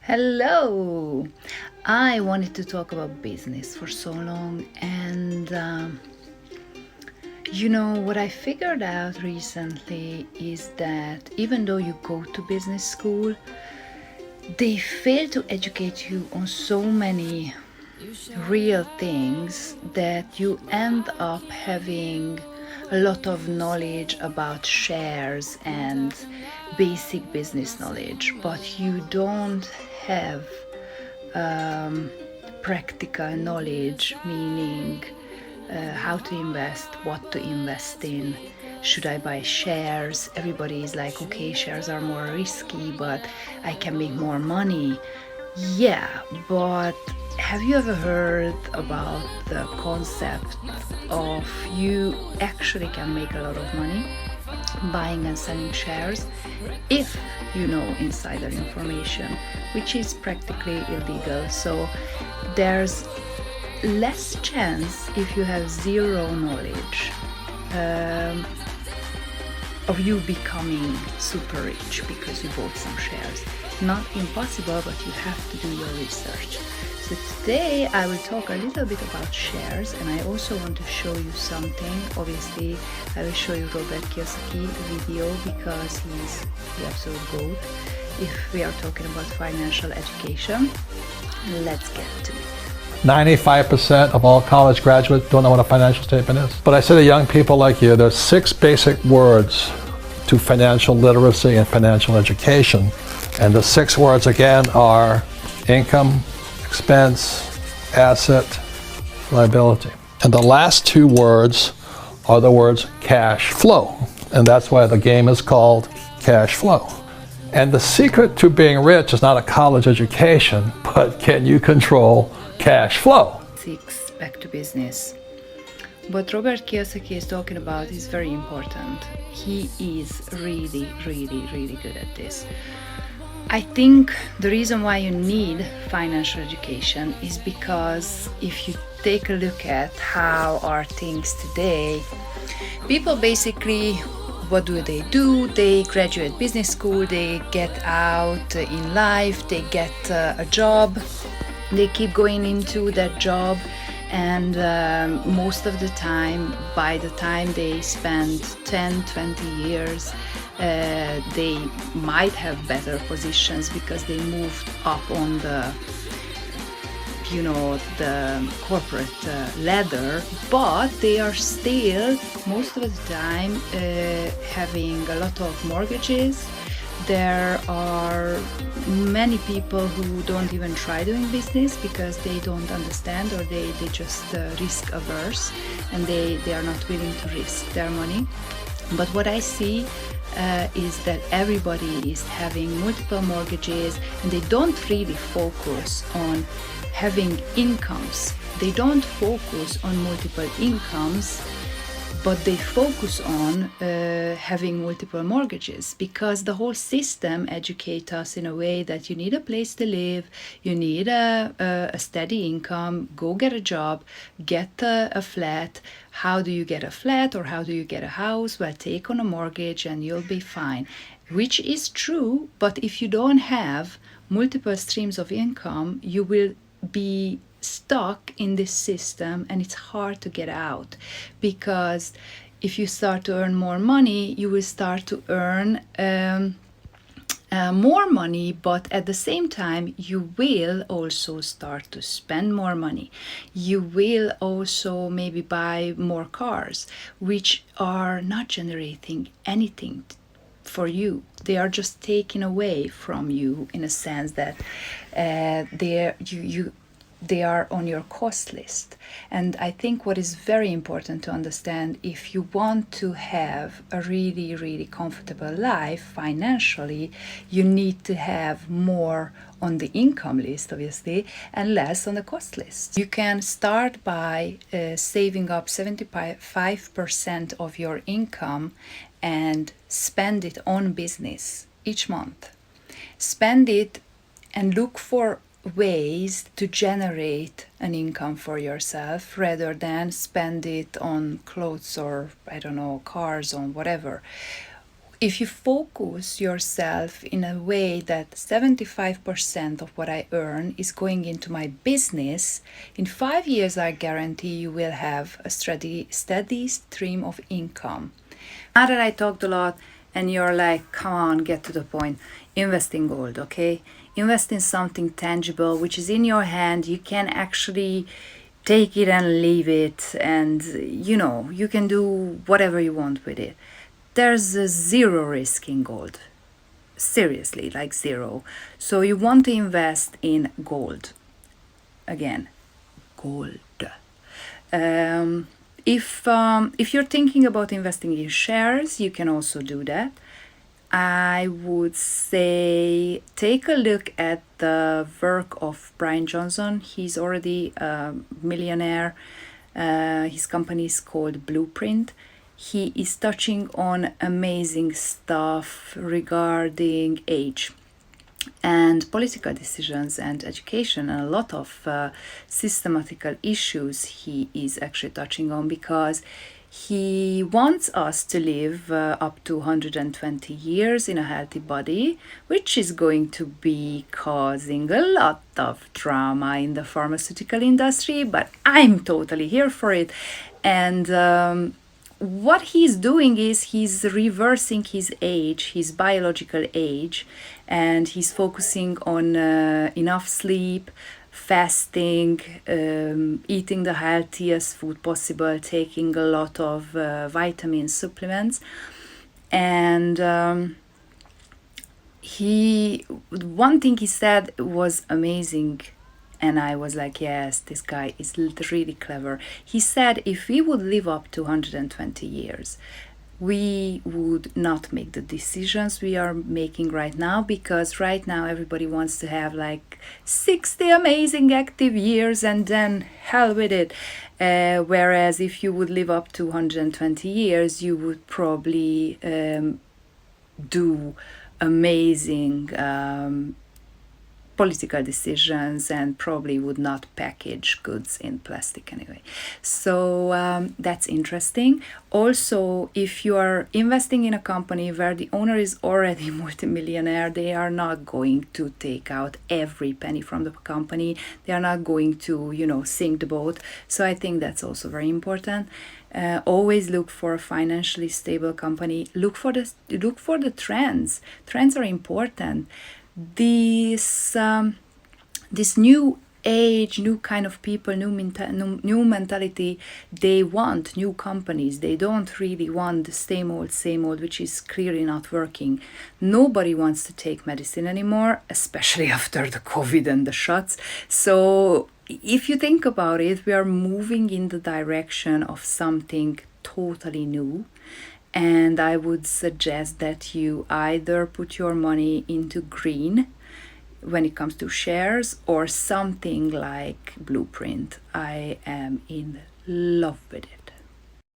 Hello! I wanted to talk about business for so long, and what I figured out recently is that even though you go to business school, they fail to educate you on so many real things that you end up having a lot of knowledge about shares and basic business knowledge, but you don't have practical knowledge, meaning how to invest, what to invest in. Should I buy shares? Everybody is like, okay, shares are more risky, but I can make more money. Yeah, but have you ever heard about the concept of you actually can make a lot of money buying and selling shares if you know insider information, which is practically illegal? So there's less chance if you have zero knowledge of you becoming super rich because you bought some shares. Not impossible, but you have to do your research. So today I will talk a little bit about shares, and I also want to show you something. Obviously, I will show you Robert Kiyosaki video because he's the absolute GOAT if we are talking about financial education. Let's get to it. 95% of all college graduates don't know what a financial statement is. But I say to young people like you, there's 6 basic words to financial literacy and financial education. And the 6 words again are income, expense, asset, liability. And the last 2 words are the words cash flow. And that's why the game is called cash flow. And the secret to being rich is not a college education, but can you control cash flow? 6, back to business. What Robert Kiyosaki is talking about is very important. He is really, really, really good at this. I think the reason why you need financial education is because if you take a look at how are things today, people basically, what do? They graduate business school, they get out in life, they get a job, they keep going into that job, and most of the time, by the time they spend 10-20 years, they might have better positions because they moved up on the corporate ladder, but they are still most of the time having a lot of mortgages. There are many people who don't even try doing business because they don't understand, or they just risk averse, and they are not willing to risk their money. But what I see is that everybody is having multiple mortgages, and they don't really focus on having incomes. They don't focus on multiple incomes, but they focus on having multiple mortgages, because the whole system educates us in a way that you need a place to live, you need a steady income, go get a job, get a flat. How do you get a flat, or how do you get a house? Well, take on a mortgage and you'll be fine, which is true. But if you don't have multiple streams of income, you will be stuck in this system, and it's hard to get out, because if you start to earn more money, you will start to earn more money, but at the same time you will also start to spend more money. You will also maybe buy more cars, which are not generating anything for you. They are just taken away from you, in a sense that they are on your cost list. And I think what is very important to understand, if you want to have a really, really comfortable life financially, you need to have more on the income list, obviously, and less on the cost list. You can start by saving up 75% of your income and spend it on business each month. Spend it and look for ways to generate an income for yourself, rather than spend it on clothes or, I don't know, cars or whatever. if you focus yourself in a way that 75% of what I earn is going into my business, in 5 years I guarantee you will have a steady stream of income. Now that I talked a lot and you're like, come on, get to the point, invest in gold, okay? Invest in something tangible, which is in your hand. You can actually take it and leave it, and you can do whatever you want with it. There's a zero risk in gold. Seriously, like zero. So you want to invest in gold. Again, gold. If you're thinking about investing in shares, you can also do that. I would say take a look at the work of Brian Johnson. He's already a millionaire. His company is called Blueprint. He is touching on amazing stuff regarding age and political decisions and education, and a lot of systematical issues he is actually touching on, because he wants us to live up to 120 years in a healthy body, which is going to be causing a lot of drama in the pharmaceutical industry, but I'm totally here for it. And what he's doing is he's reversing his age, his biological age, and he's focusing on enough sleep, fasting, eating the healthiest food possible, taking a lot of vitamin supplements. And one thing he said was amazing, and I was like, yes, this guy is really clever. He said if we would live up to 120 years, we would not make the decisions we are making right now, because right now everybody wants to have like 60 amazing active years and then hell with it. Whereas if you would live up to 120 years, you would probably do amazing political decisions and probably would not package goods in plastic anyway. So that's interesting. Also, if you are investing in a company where the owner is already multimillionaire, they are not going to take out every penny from the company. They are not going to, sink the boat. So I think that's also very important. Always look for a financially stable company. Look for the trends. Trends are important. This new age, new kind of people, new mentality, they want new companies. They don't really want the same old, which is clearly not working. Nobody wants to take medicine anymore, especially after the COVID and the shots. So if you think about it, we are moving in the direction of something totally new. And I would suggest that you either put your money into green when it comes to shares, or something like Blueprint. I am in love with it.